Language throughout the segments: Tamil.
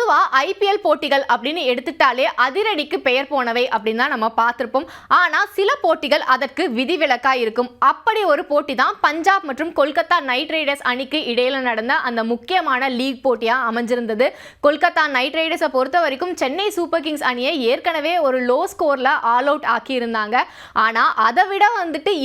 பொதுவா ஐபிஎல் போட்டிகள் அப்படின்னு எடுத்துட்டாலே அதிரடிக்கு பெயர் போனவை அப்படின்னு தான் நம்ம பார்த்திருப்போம். ஆனா சில போட்டிகள் அதற்கு விதிவிலக்கா இருக்கும். அப்படி ஒரு போட்டி தான் பஞ்சாப் மற்றும் கொல்கத்தா நைட் ரைடர்ஸ் அணிக்கு இடையில நடந்த அந்த முக்கியமான லீக் போட்டியா அமைஞ்சிருந்தது. கொல்கத்தா நைட் ரைடர்ஸை பொறுத்த வரைக்கும் சென்னை சூப்பர் கிங்ஸ் அணியை ஏற்கனவே ஒரு லோ ஸ்கோர்ல ஆல் அவுட் ஆக்கி இருந்தாங்க. ஆனா அதை விட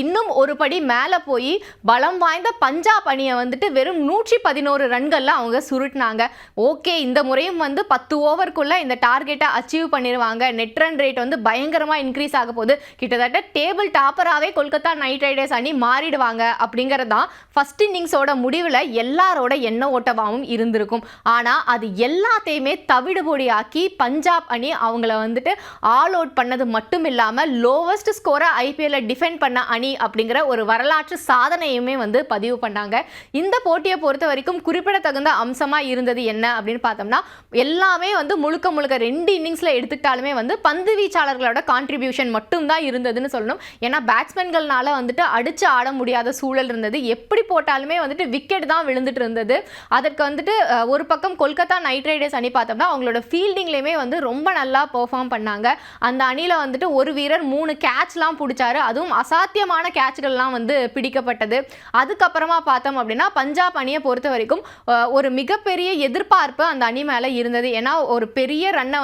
இன்னும் ஒரு படி மேல போய் பலம் வாய்ந்த பஞ்சாப் அணியை வெறும் 111 ரன்கள்ல அவங்க சுருட்டினாங்க. ஓகே, இந்த முறையும் 10 ஓவருக்குள்ள இந்த டார்கெட்டை அச்சீவ் பண்ணிடுவாங்க. நெட் ரன் ரேட் பயங்கரமா இன்க்ரீஸ் ஆக போகுது. கிட்டத்தட்ட டேபிள் டாப்பராகவே கொல்கத்தா நைட் ரைடர்ஸ் அணி மாறிடுவாங்க அப்படிங்கிறது தான் ஃபர்ஸ்ட் இன்னிங்ஸோட முடிவில் எல்லாரோட எண்ண ஓட்டமாகவும் இருந்திருக்கும். ஆனால் அது எல்லாத்தையுமே தவிடுபொடியாக்கி பஞ்சாப் அணி அவங்கள ஆல் அவுட் பண்ணது மட்டும் இல்லாமல் லோவஸ்ட் ஸ்கோரை ஐபிஎல்ல டிஃபெண்ட் பண்ண அணி அப்படிங்கிற ஒரு வரலாற்று சாதனையுமே பதிவு பண்ணாங்க. இந்த போட்டியை பொறுத்த வரைக்கும் குறிப்பிடத்தகுந்த அம்சமாக இருந்தது என்ன அப்படின்னு பார்த்தோம்னா, எல்லாமே முழுக்க முழுக்க 2 இன்னிங்ஸ்ல எடுத்துக்கிட்டாலுமே பந்து வீச்சாளர்களோட கான்ட்ரிபியூஷன் மட்டும் தான் இருந்ததுன்னு சொல்லணும். ஏன்னா பேட்ஸ்மேன்கள்னால அடிச்சு ஆட முடியாத சூழல் இருந்தது. எப்படி போட்டாலுமே விக்கெட் தான் விழுந்துட்டு இருந்தது. அதற்கு ஒரு பக்கம் கொல்கத்தா நைட் ரைடர்ஸ் அணி பார்த்தோம்னா அவங்களோட ஃபீல்டிங்லேயுமே ரொம்ப நல்லா பெர்ஃபார்ம் பண்ணாங்க. அந்த அணியில் ஒரு வீரர் 3 கேட்ச்லாம் பிடிச்சாரு. அதுவும் அசாத்தியமான கேட்ச்கள்லாம் பிடிக்கப்பட்டது. அதுக்கப்புறமா பார்த்தோம் அப்படின்னா பஞ்சாப் அணியை பொறுத்த வரைக்கும் ஒரு மிகப்பெரிய எதிர்பார்ப்பு அந்த அணி மேலே இருந்தது. ஏன்னா ஒரு பெரிய ரன்னை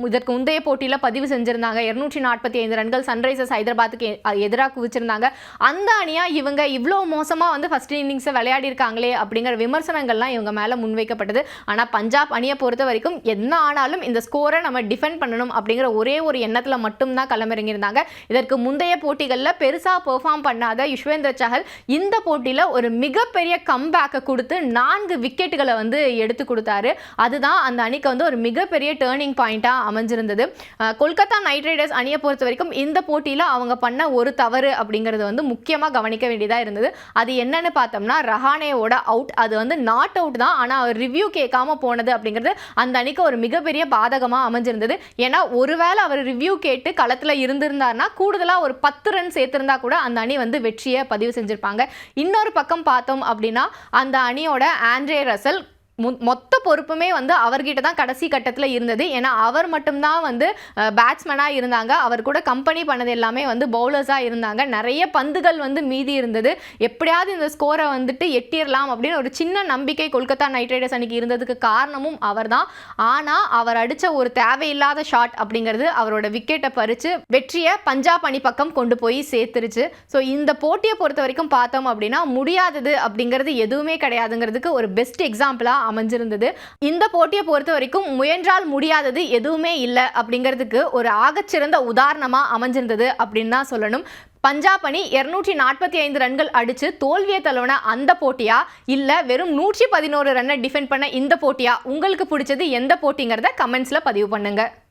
இதற்கு முந்தைய போட்டியில் பதிவு செஞ்சிருந்தாங்க. 245 ரன்கள் சன்ரைசர்ஸ் ஹைதராபாத்துக்கு எதிராக குவிச்சிருந்தாங்க. அந்த அணியா இவங்க இவ்வளோ மோசமாக ஃபர்ஸ்ட் இன்னிங்ஸை விளையாடி இருக்காங்களே அப்படிங்கிற விமர்சனங்கள்லாம் இவங்க மேலே முன்வைக்கப்பட்டது. ஆனால் பஞ்சாப் அணியை பொறுத்த வரைக்கும் என்ன ஆனாலும் இந்த ஸ்கோரை நம்ம டிஃபெண்ட் பண்ணணும் அப்படிங்கிற ஒரே ஒரு எண்ணத்தில் மட்டும்தான் களமிறங்கியிருந்தாங்க. இதற்கு முந்தைய போட்டிகளில் பெருசாக பெர்ஃபார்ம் பண்ணாத யுஸ்வேந்தர் சஹல் இந்த போட்டியில் ஒரு மிகப்பெரிய கம்பேக்கை கொடுத்து 4 விக்கெட்டுகளை எடுத்து கொடுத்தாரு. அதுதான் அந்த அணிக்கு ஒரு மிகப்பெரிய டேர்னிங் பாயிண்டாக அமைஞ்சிருந்தது. கொல்கத்தா நைட் ரைடர்ஸ் அணியை பொறுத்த வரைக்கும் இந்த போட்டியில் அவங்க பண்ண ஒரு தவறு அப்படிங்கிறது முக்கியமாக கவனிக்க வேண்டியதாக இருந்தது. அது என்னன்னு பார்த்தோம்னா ரஹானேவோட அவுட். அது நாட் அவுட் தான், ஆனால் அவர் ரிவ்யூ கேட்காம போனது அப்படிங்கிறது அந்த அணிக்கு ஒரு மிகப்பெரிய பாதகமாக அமைஞ்சிருந்தது. ஏன்னா ஒருவேளை அவர் ரிவ்யூ கேட்டு களத்தில் இருந்திருந்தார்னா கூடுதலாக ஒரு 10 ரன் சேர்த்திருந்தா கூட அந்த அணி வெற்றியை பதிவு செஞ்சிருப்பாங்க. இன்னொரு பக்கம் பார்த்தோம் அப்படின்னா அந்த அணியோட ஆண்ட்ரே ரசல் மொத்த பொறுப்புமே அவர்கிட்ட தான் கடைசி கட்டத்தில் இருந்தது. ஏன்னா அவர் மட்டும்தான் பேட்ஸ்மேனாக இருந்தாங்க. அவர் கூட கம்பெனி பண்ணது எல்லாமே பவுலர்ஸாக இருந்தாங்க. நிறைய பந்துகள் மீதி இருந்தது. எப்படியாவது இந்த ஸ்கோரை எட்டிடலாம் அப்படின்னு ஒரு சின்ன நம்பிக்கை கொல்கத்தா நைட் ரைடர்ஸ் அன்னைக்கு இருந்ததுக்கு காரணமும் அவர் தான். ஆனால் அவர் அடித்த ஒரு தேவையில்லாத ஷாட் அப்படிங்கிறது அவரோட விக்கெட்டை பறித்து வெற்றியை பஞ்சாப் அணி பக்கம் கொண்டு போய் சேர்த்துருச்சு. ஸோ இந்த போட்டியை பொறுத்த வரைக்கும் பார்த்தோம் அப்படின்னா முடியாதது அப்படிங்கிறது எதுவுமே கிடையாதுங்கிறதுக்கு ஒரு பெஸ்ட் எக்ஸாம்பிளாக அமைஞ்சிருந்தது. இந்த போட்டியை பொறுத்த வரைக்கும் முயன்றால் முடியாதது எதுவுமே இல்லை அப்படிங்கிறதுக்கு ஒரு ஆகச்சிறந்த உதாரணமா அமைஞ்சிருந்தது அப்படின்னு தான் சொல்லணும். பஞ்சாப் அணி 245 ரன்கள் அடிச்சு தோல்வியை தழுவின அந்த போட்டியா இல்ல வெறும் 111 ரன்னை டிஃபெண்ட் பண்ண இந்த போட்டியா உங்களுக்கு பிடிச்சது எந்த போட்டிங்கிறத கமெண்ட்ஸ்ல பதிவு பண்ணுங்க.